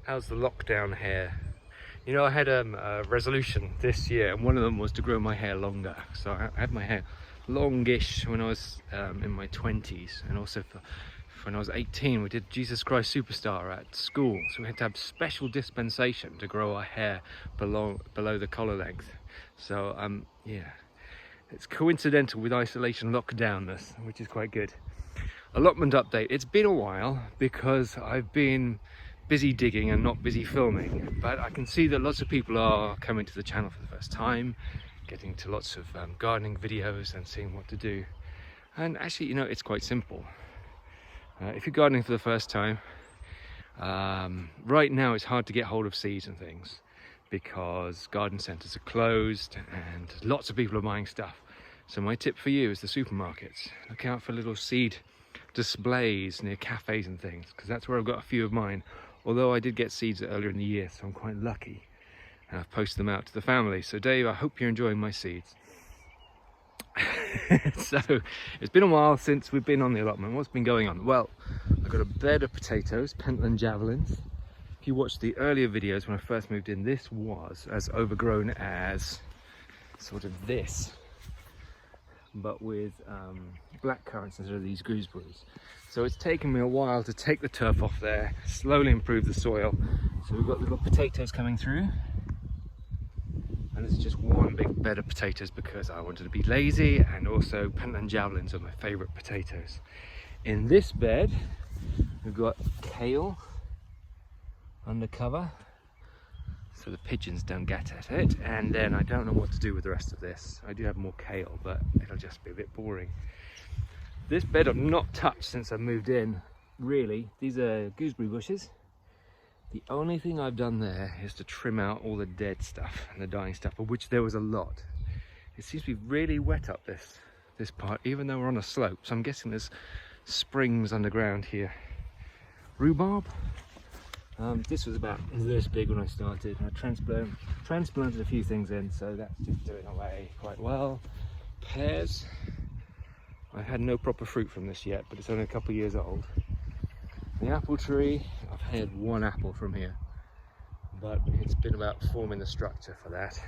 How's the lockdown hair? You know, I had a resolution this year, and one of them was to grow my hair longer. So I had my hair longish when I was in my 20s, and also for when I was 18 we did Jesus Christ Superstar at school, so we had to have special dispensation to grow our hair below the collar length. So yeah, it's coincidental with isolation lockdownness, which is quite good. Allotment update. It's been a while because I've been busy digging and not busy filming, but I can see that lots of people are coming to the channel for the first time, getting to lots of gardening videos and seeing what to do. And actually, you know, it's quite simple. If you're gardening for the first time, right now it's hard to get hold of seeds and things because garden centres are closed and lots of people are buying stuff. So my tip for you is the supermarkets. Look out for little seed displays near cafes and things, because that's where I've got a few of mine. Although I did get seeds earlier in the year, so I'm quite lucky. And I've posted them out to the family. So Dave, I hope you're enjoying my seeds. So it's been a while since we've been on the allotment. What's been going on? Well, I've got a bed of potatoes, Pentland javelins. If you watched the earlier videos when I first moved in, this was as overgrown as sort of this, but with black currants instead of these gooseberries. So it's taken me a while to take the turf off there, slowly improve the soil. So we've got little potatoes coming through. And this is just one big bed of potatoes because I wanted to be lazy, and also Pentland javelins are my favourite potatoes. In this bed, we've got kale undercover, so the pigeons don't get at it. And then I don't know what to do with the rest of this. I do have more kale, but it'll just be a bit boring. This bed I've not touched since I moved in, really. These are gooseberry bushes. The only thing I've done there is to trim out all the dead stuff and the dying stuff, of which there was a lot. It seems to be really wet up this part, even though we're on a slope. So I'm guessing there's springs underground here. Rhubarb. This was about this big when I started. I transplanted a few things in, so that's just doing away quite well. Pears. I had no proper fruit from this yet, but it's only a couple of years old. The apple tree, I've had one apple from here, but it's been about forming the structure for that.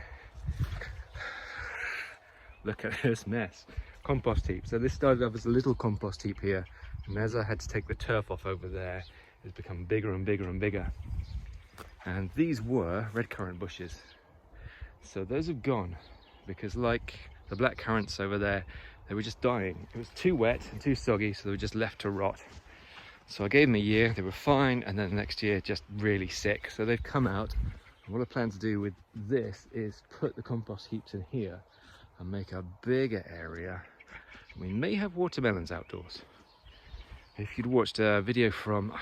Look at this mess. Compost heap. So this started off as a little compost heap here, and as I had to take the turf off over there, it's become bigger and bigger and bigger. And these were red currant bushes. So those have gone because, like the black currants over there, they were just dying. It was too wet and too soggy, so they were just left to rot. So I gave them a year, they were fine, and then the next year just really sick. So they've come out, and what I plan to do with this is put the compost heaps in here and make a bigger area. We may have watermelons outdoors. If you'd watched a video from,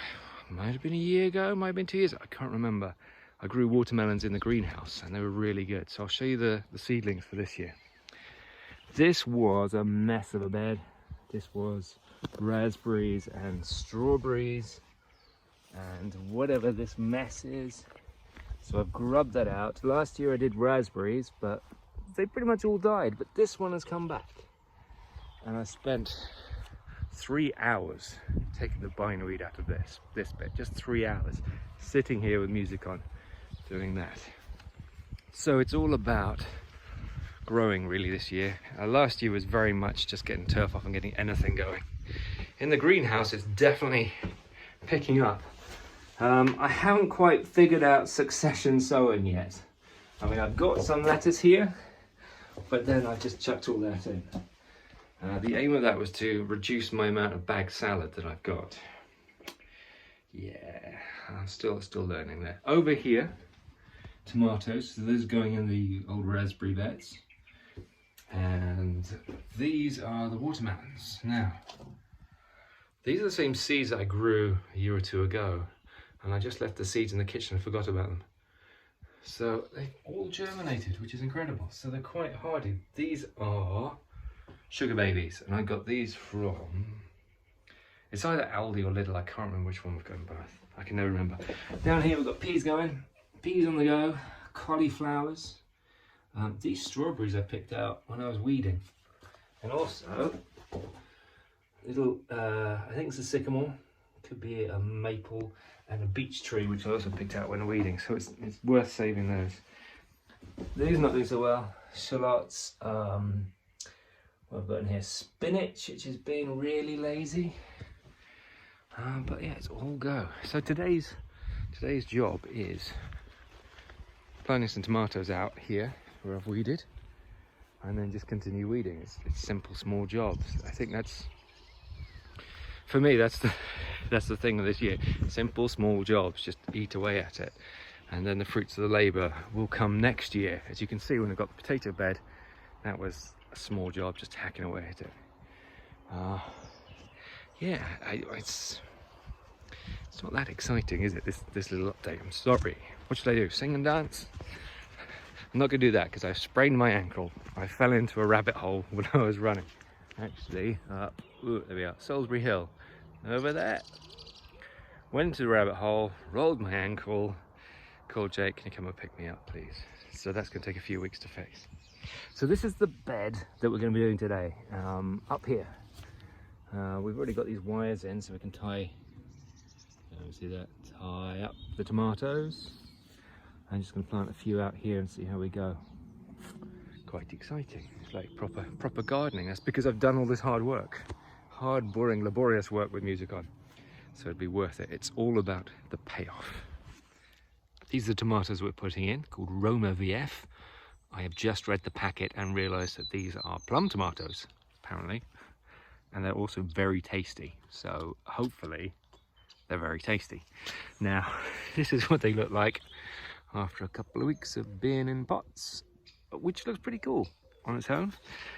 might have been a year ago, might have been 2 years, I can't remember. I grew watermelons in the greenhouse and they were really good. So I'll show you the seedlings for this year. This was a mess of a bed. This was raspberries and strawberries and whatever this mess is. So I've grubbed that out. Last year I did raspberries, but they pretty much all died. But this one has come back. And I spent 3 hours taking the bindweed out of this bed. Just 3 hours sitting here with music on, doing that. So it's all about growing really this year. Last year was very much just getting turf off and getting anything going. In the greenhouse it's definitely picking up. I haven't quite figured out succession sowing yet. I mean, I've got some lettuce here, but then I've just chucked all that in. The aim of that was to reduce my amount of bagged salad that I've got. Yeah, I'm still learning there. Over here, tomatoes, so those are going in the old raspberry beds. And these are the watermelons. Now, these are the same seeds that I grew a year or two ago, and I just left the seeds in the kitchen and forgot about them. So they've all germinated, which is incredible. So they're quite hardy. These are sugar babies, and I got these from, it's either Aldi or Lidl, I can't remember which one we've got in both. I can never remember. Down here we've got peas going, peas on the go, cauliflowers. These strawberries I picked out when I was weeding. And also, little, I think it's a sycamore, Could be a maple and a beech tree, which I also picked out when weeding, so it's worth saving those. These not doing so well. Shallots, what I've got in here, spinach, which has been really lazy. But yeah, it's all go. So today's job is planting some tomatoes out here where I've weeded, and then just continue weeding. It's simple, small jobs. I think that's, for me, that's the thing of this year. Simple, small jobs, just eat away at it. And then the fruits of the labour will come next year. As you can see, when I got the potato bed, that was a small job, just hacking away at it. Yeah, it's not that exciting, is it, this little update? I'm sorry. What should I do, sing and dance? I'm not going to do that because I sprained my ankle. I fell into a rabbit hole when I was running. Actually, there we are, Salisbury Hill, over there. Went into the rabbit hole, rolled my ankle, called Jake, can you come and pick me up, please? So that's going to take a few weeks to fix. So this is the bed that we're going to be doing today, up here. We've already got these wires in so we can tie, see that, tie up the tomatoes. I'm just going to plant a few out here and see how we go. Quite exciting. It's like proper gardening. That's because I've done all this hard work. Hard, boring, laborious work with music on. So it'd be worth it. It's all about the payoff. These are the tomatoes we're putting in, called Roma VF. I have just read the packet and realised that these are plum tomatoes, apparently. And they're also very tasty. So hopefully they're very tasty. Now, this is what they look like after a couple of weeks of being in pots, which looks pretty cool on its own.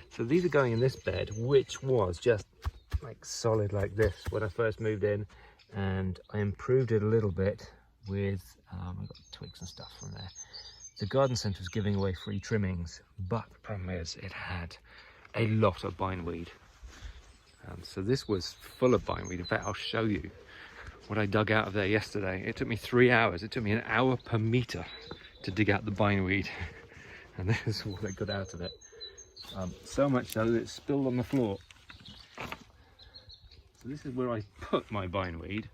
So these are going in this bed, which was just like solid like this when I first moved in, and I improved it a little bit with I got twigs and stuff from there. The garden centre was giving away free trimmings, but the problem is it had a lot of bindweed. So this was full of bindweed. In fact, I'll show you what I dug out of there yesterday. It took me 3 hours. It took me an hour per metre to dig out the bindweed. And this is what I got out of it. So much so that it spilled on the floor. So this is where I put my bindweed.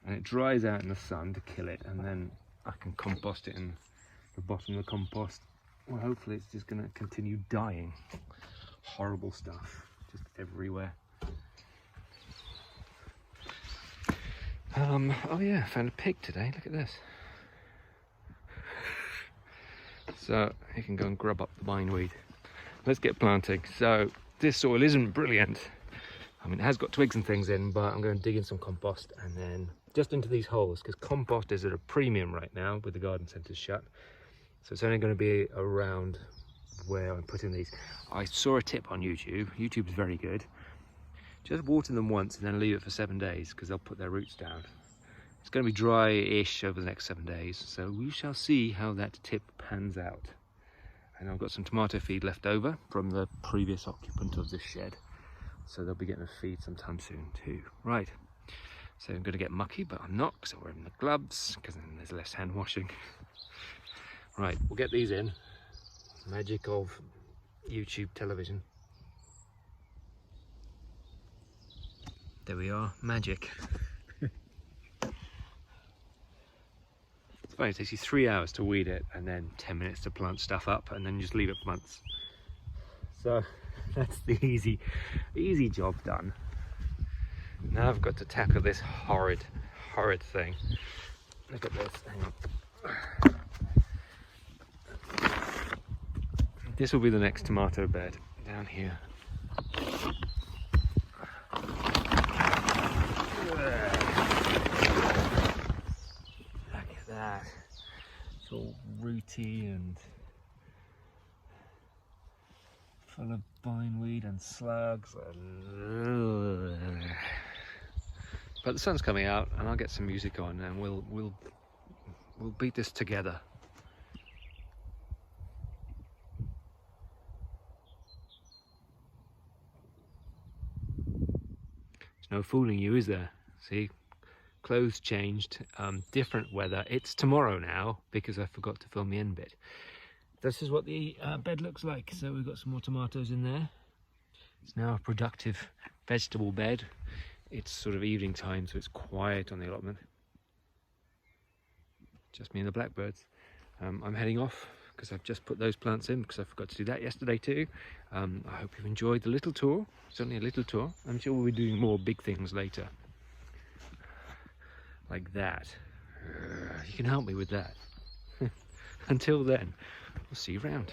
And it dries out in the sun to kill it. And then I can compost it in the bottom of the compost. Well, hopefully it's just going to continue dying. Horrible stuff. Just everywhere. Oh yeah, I found a pig today, look at this. So you can go and grub up the bindweed. Let's get planting. So this soil isn't brilliant. I mean, it has got twigs and things in, but I'm going to dig in some compost and then just into these holes, because compost is at a premium right now with the garden centres shut. So it's only going to be around where I'm putting these. I saw a tip on YouTube. YouTube's very good. Just water them once and then leave it for 7 days, because they'll put their roots down. It's going to be dry-ish over the next 7 days, so we shall see how that tip pans out. And I've got some tomato feed left over from the previous occupant of this shed, so they'll be getting a feed sometime soon too. Right, so I'm going to get mucky, but I'm not, because I'm wearing the gloves, because then there's less hand washing. Right, we'll get these in. Magic of YouTube television. There we are, magic. It's funny, it takes you 3 hours to weed it and then 10 minutes to plant stuff up, and then you just leave it for months. So that's the easy job done. Now I've got to tackle this horrid thing. Look at this, hang on. This will be the next tomato bed down here. That. It's all rooty and full of bindweed and slugs. But the sun's coming out, and I'll get some music on, and we'll beat this together. There's no fooling you, is there? See? Clothes changed, different weather. It's tomorrow now because I forgot to film the end bit. This is what the bed looks like. So we've got some more tomatoes in there. It's now a productive vegetable bed. It's sort of evening time, so it's quiet on the allotment. Just me and the blackbirds. I'm heading off because I've just put those plants in because I forgot to do that yesterday too. I hope you've enjoyed the little tour. It's only a little tour. I'm sure we'll be doing more big things later. Like that. You can help me with that. Until then, we'll see you around.